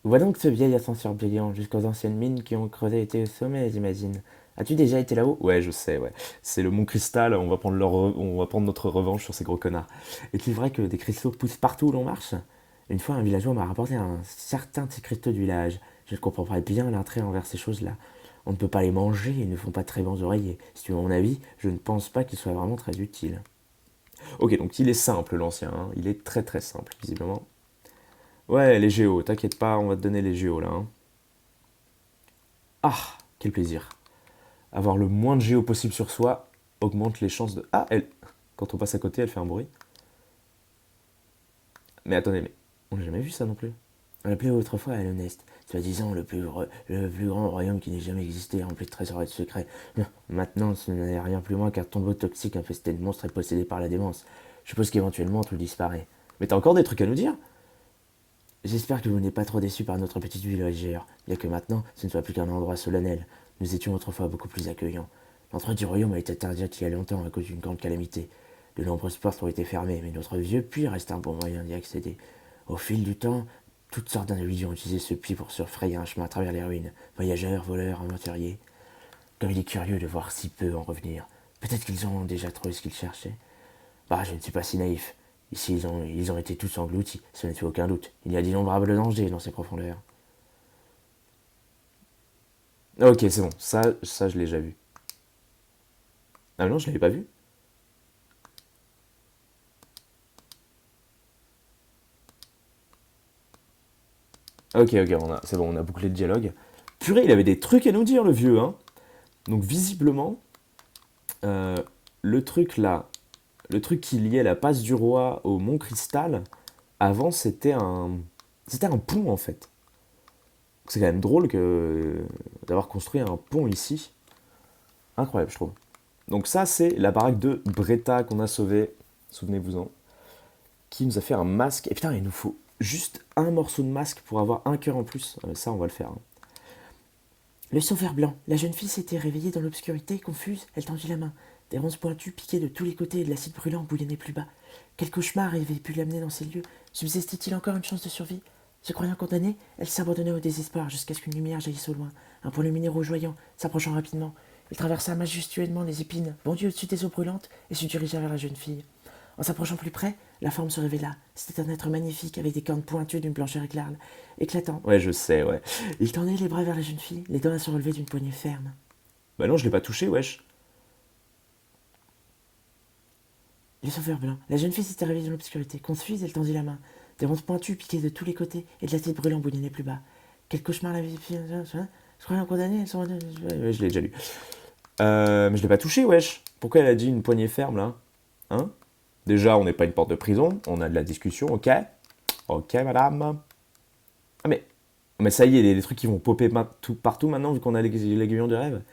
Vois donc ce vieil ascenseur brillant, jusqu'aux anciennes mines qui ont creusé et été au sommet, j'imagine. As-tu déjà été là-haut? Ouais, je sais, ouais. C'est le Mont Cristal, on va prendre notre revanche sur ces gros connards. Est-il vrai que des cristaux poussent partout où l'on marche? Une fois, un villageois m'a rapporté un certain de ces cristaux du village. Je comprendrais bien l'intérêt envers ces choses-là. On ne peut pas les manger et ils ne font pas de très bons oreillers. Si tu veux mon avis, je ne pense pas qu'ils soient vraiment très utiles. Ok, donc il est simple l'ancien, hein. Il est très très simple, visiblement. Ouais, les géos, t'inquiète pas, on va te donner les géos là. Hein. Ah, quel plaisir. Avoir le moins de géos possible sur soi augmente les chances de... Ah, elle... Quand on passe à côté, elle fait un bruit. Mais attendez, mais on n'a jamais vu ça non plus. On l'appelait autrefois Elonest, soi-disant le plus grand royaume qui n'ait jamais existé, rempli de trésors et de secrets. Maintenant, ce n'est rien plus loin qu'un tombeau toxique infesté de monstres et possédé par la démence. Je suppose qu'éventuellement tout disparaît. Mais t'as encore des trucs à nous dire? J'espère que vous n'êtes pas trop déçus par notre petite ville voyageur, bien que maintenant ce ne soit plus qu'un endroit solennel. Nous étions autrefois beaucoup plus accueillants. L'entrée du royaume a été interdite il y a longtemps à cause d'une grande calamité. De nombreuses portes ont été fermées, mais notre vieux puits reste un bon moyen d'y accéder. Au fil du temps, Toutes sortes d'individus ont utilisé ce puits pour se frayer un chemin à travers les ruines. Voyageurs, voleurs, aventuriers. Comme il est curieux de voir si peu en revenir. Peut-être qu'ils ont déjà trouvé ce qu'ils cherchaient. Bah, je ne suis pas si naïf. Ici, ils ont été tous engloutis, ça ne fait aucun doute. Il y a d'innombrables dangers dans ces profondeurs. Ok, c'est bon, ça je l'ai déjà vu. Ah non, je l'avais pas vu. Ok, c'est bon, on a bouclé le dialogue. Purée, il avait des trucs à nous dire, le vieux, hein. Donc visiblement, euh, le truc là, le truc qui liait la passe du roi au Mont Cristal, avant c'était un pont en fait. C'est quand même drôle d'avoir construit un pont ici. Incroyable, je trouve. Donc ça, c'est la baraque de Bretta qu'on a sauvée, souvenez-vous-en, qui nous a fait un masque. Et putain, il nous faut juste un morceau de masque pour avoir un cœur en plus. Ah, mais ça, on va le faire, hein. Le sauveur blanc. La jeune fille s'était réveillée dans l'obscurité, confuse, elle tendit la main. Des ronces pointues piquaient de tous les côtés et de l'acide brûlant bouillonnait plus bas. Quel cauchemar avait pu l'amener dans ces lieux? Subsistait-il encore une chance de survie? Se croyant condamnée, elle s'abandonnait au désespoir jusqu'à ce qu'une lumière jaillisse au loin. Un point lumineux rougeoyant, s'approchant rapidement. Il traversa majestueusement les épines, bondit au-dessus des eaux brûlantes et se dirigea vers la jeune fille. En s'approchant plus près, la forme se révéla. C'était un être magnifique avec des cornes pointues d'une blancheur éclatante. Ouais, je sais, ouais. Il tendait les bras vers la jeune fille, les dents à se relever d'une poignée ferme. Bah non, je l'ai pas touché, wesh. Le sauveur blanc. La jeune fille s'était réveillée dans l'obscurité. Confuse, elle tendit la main. Des ronces pointues piquaient de tous les côtés et de l'acide brûlant bouillonnait plus bas. Quel cauchemar l'avait fait? Je croyais en condamné, elles sont... Ouais, je l'ai déjà lu. Mais je l'ai pas touché, wesh. Pourquoi elle a dit une poignée ferme, là? Hein? Déjà, on n'est pas une porte de prison, on a de la discussion, ok? Ok, madame. Ah, mais ça y est, les trucs qui vont popper partout maintenant, vu qu'on a l'aiguillon de rêve.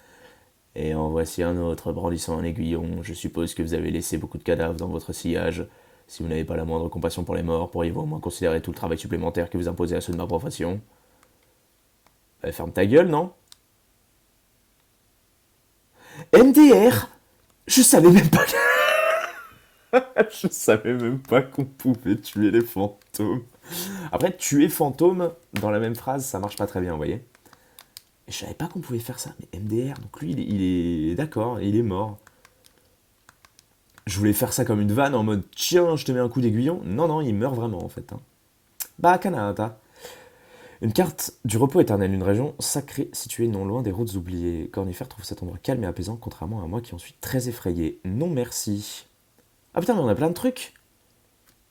Et en voici un autre brandissant un aiguillon. Je suppose que vous avez laissé beaucoup de cadavres dans votre sillage. Si vous n'avez pas la moindre compassion pour les morts, pourriez-vous au moins considérer tout le travail supplémentaire que vous imposez à ceux de ma profession? Ferme ta gueule, non? MDR? Je savais même pas Je savais même pas qu'on pouvait tuer les fantômes. Après, tuer fantôme dans la même phrase, ça marche pas très bien, vous voyez? Et je savais pas qu'on pouvait faire ça, mais MDR, donc lui, il est d'accord, il est mort. Je voulais faire ça comme une vanne en mode tiens, je te mets un coup d'aiguillon. Non, non, il meurt vraiment en fait, hein. Bah, Kanata. Une carte du repos éternel, une région sacrée située non loin des routes oubliées. Cornifère trouve cet endroit calme et apaisant, contrairement à moi qui en suis très effrayé. Non merci. Ah putain, mais on a plein de trucs.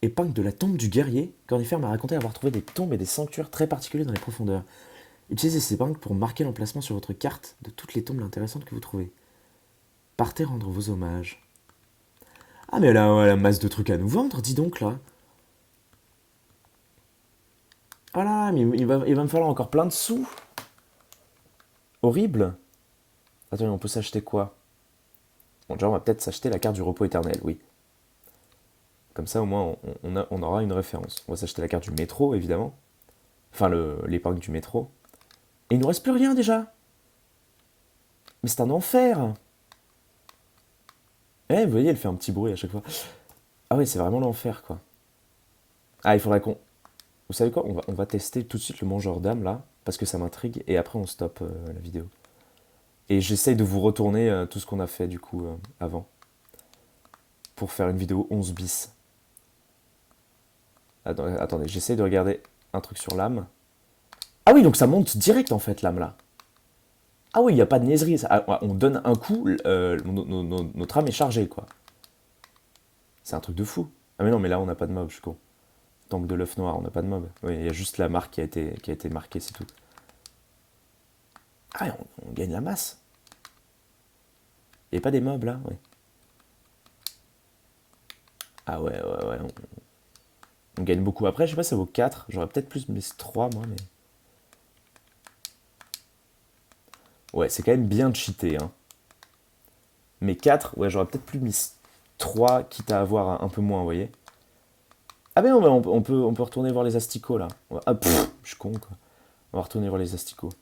Épingle de la tombe du guerrier. Cornifère m'a raconté avoir trouvé des tombes et des sanctuaires très particuliers dans les profondeurs. Utilisez ces épingles pour marquer l'emplacement sur votre carte de toutes les tombes intéressantes que vous trouvez. Partez rendre vos hommages. Ah mais elle a la masse de trucs à nous vendre, dis donc là. Ah là, mais il va me falloir encore plein de sous. Horrible. Attends, on peut s'acheter quoi? Bon, déjà, on va peut-être s'acheter la carte du repos éternel, oui. Comme ça, au moins, on aura une référence. On va s'acheter la carte du métro, évidemment. Enfin, l'épingle du métro. Et il nous reste plus rien, déjà. Mais c'est un enfer. Eh, vous voyez, elle fait un petit bruit à chaque fois. Ah oui, c'est vraiment l'enfer, quoi. Ah, il faudrait qu'on... Vous savez quoi? On va tester tout de suite le mangeur d'âme, là, parce que ça m'intrigue, et après, on stoppe la vidéo. Et j'essaye de vous retourner tout ce qu'on a fait, du coup, avant. Pour faire une vidéo 11 bis. Attendez, j'essaie de regarder un truc sur l'âme. Ah oui, donc ça monte direct en fait, l'âme là. Ah oui, il n'y a pas de niaiserie. On donne un coup, notre âme est chargée quoi. C'est un truc de fou. Ah mais non, mais là on n'a pas de mob, je suis con. Temple de l'œuf noir, on n'a pas de mob. Oui, il y a juste la marque qui a été marquée, c'est tout. Ah, on gagne la masse. Il n'y a pas des mobs là, ouais. Ah ouais. On gagne beaucoup. Après, je sais pas, ça vaut 4. J'aurais peut-être plus mis 3, moi, mais... Ouais, c'est quand même bien cheaté, hein. Mais 4, ouais, j'aurais peut-être plus mis 3, quitte à avoir un peu moins, vous voyez. Ah ben non, on peut retourner voir les asticots, là. Ah, je suis con, quoi. On va retourner voir les asticots.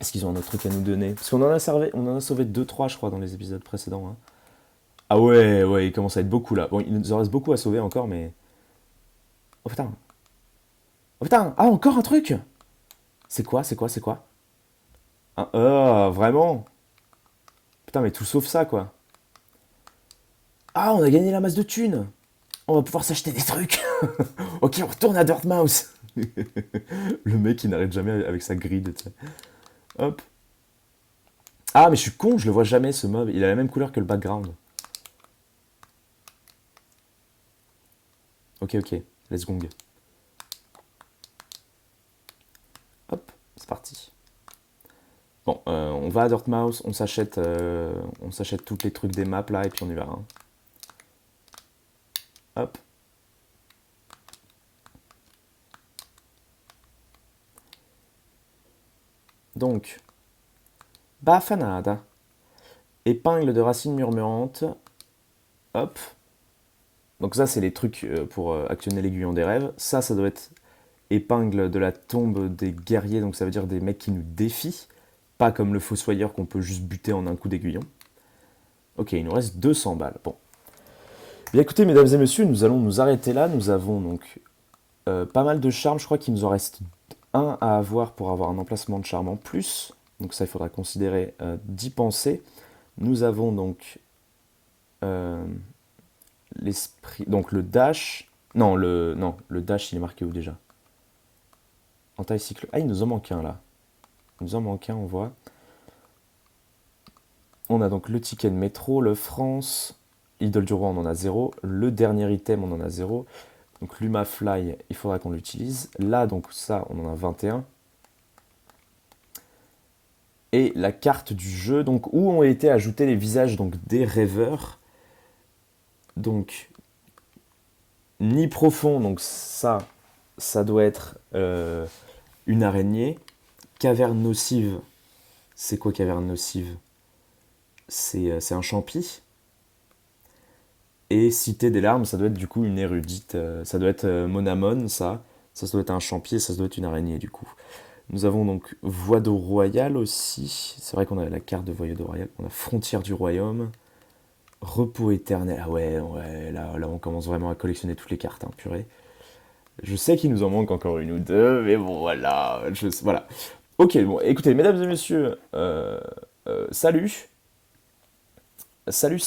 Est-ce qu'ils ont un autre truc à nous donner? Parce qu'on en a sauvé 2-3, je crois, dans les épisodes précédents, hein. Ah ouais, il commence à être beaucoup, là. Bon, il nous en reste beaucoup à sauver encore, mais... Oh putain. Oh putain, ah, encore un truc! C'est quoi? Vraiment? Putain, mais tout sauf ça, quoi. Ah, on a gagné la masse de thunes! On va pouvoir s'acheter des trucs! Ok, on retourne à Dirtmouth! Le mec, il n'arrête jamais avec sa grille, tu sais. Hop. Ah, mais je suis con, je le vois jamais, ce mob. Il a la même couleur que le background. Ok, let's gong. Hop, c'est parti. Bon, on va à Dirtmouth, on s'achète tous les trucs des maps là, et puis on y va. Hein. Hop. Donc, Bafanada. Épingle de racines murmurantes. Hop. Donc ça, c'est les trucs pour actionner l'aiguillon des rêves. Ça doit être épingle de la tombe des guerriers, donc ça veut dire des mecs qui nous défient. Pas comme le fossoyeur qu'on peut juste buter en un coup d'aiguillon. Ok, il nous reste 200 balles. Bon. Bien écoutez, mesdames et messieurs, nous allons nous arrêter là. Nous avons donc pas mal de charmes. Je crois qu'il nous en reste un à avoir pour avoir un emplacement de charme en plus. Donc ça, il faudra considérer d'y penser. Nous avons donc l'esprit... Donc le dash... Non, le dash, il est marqué où déjà? Anti-cycle... Ah, il nous en manque un là. Il nous en manque un, on voit. On a donc le ticket de métro, le France... Idole du roi, on en a 0. Le dernier item, on en a 0. Donc l'Humafly, il faudra qu'on l'utilise. Là, donc ça, on en a 21. Et la carte du jeu, donc où ont été ajoutés les visages donc, des rêveurs. Donc, nid profond, donc ça doit être une araignée. Caverne nocive, c'est quoi caverne nocive? C'est un champi. Et Cité des larmes, ça doit être du coup une érudite. Ça doit être Monamon, ça doit être un champi et ça doit être une araignée du coup. Nous avons donc Voie d'eau royale aussi. C'est vrai qu'on a la carte de Voie d'eau royale. On a Frontière du royaume. Repos éternel. Ah ouais, là on commence vraiment à collectionner toutes les cartes, hein, purée. Je sais qu'il nous en manque encore une ou deux, mais bon, voilà. Voilà. Ok, bon, écoutez, mesdames et messieurs, salut. Salut.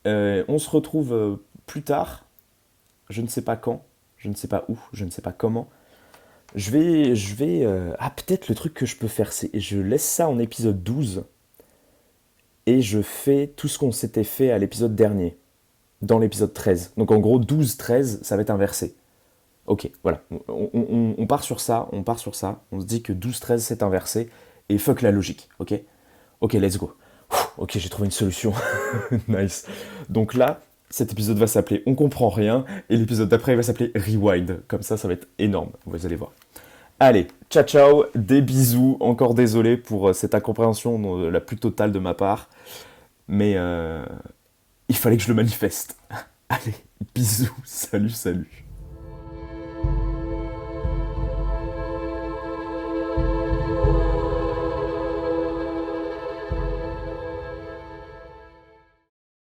On se retrouve plus tard. Je ne sais pas quand, je ne sais pas où, je ne sais pas comment. Ah, peut-être le truc que je peux faire, c'est je laisse ça en épisode 12 et je fais tout ce qu'on s'était fait à l'épisode dernier, dans l'épisode 13. Donc en gros, 12-13, ça va être inversé. Ok, voilà. On part sur ça, on se dit que 12-13, c'est inversé, et fuck la logique, ok? Ok, let's go. Ok, j'ai trouvé une solution. Nice. Donc là, cet épisode va s'appeler On comprend rien, et l'épisode d'après il va s'appeler Rewind. Comme ça va être énorme, vous allez voir. Allez, ciao, des bisous. Encore désolé pour cette incompréhension la plus totale de ma part, mais il fallait que je le manifeste. Allez, bisous, salut.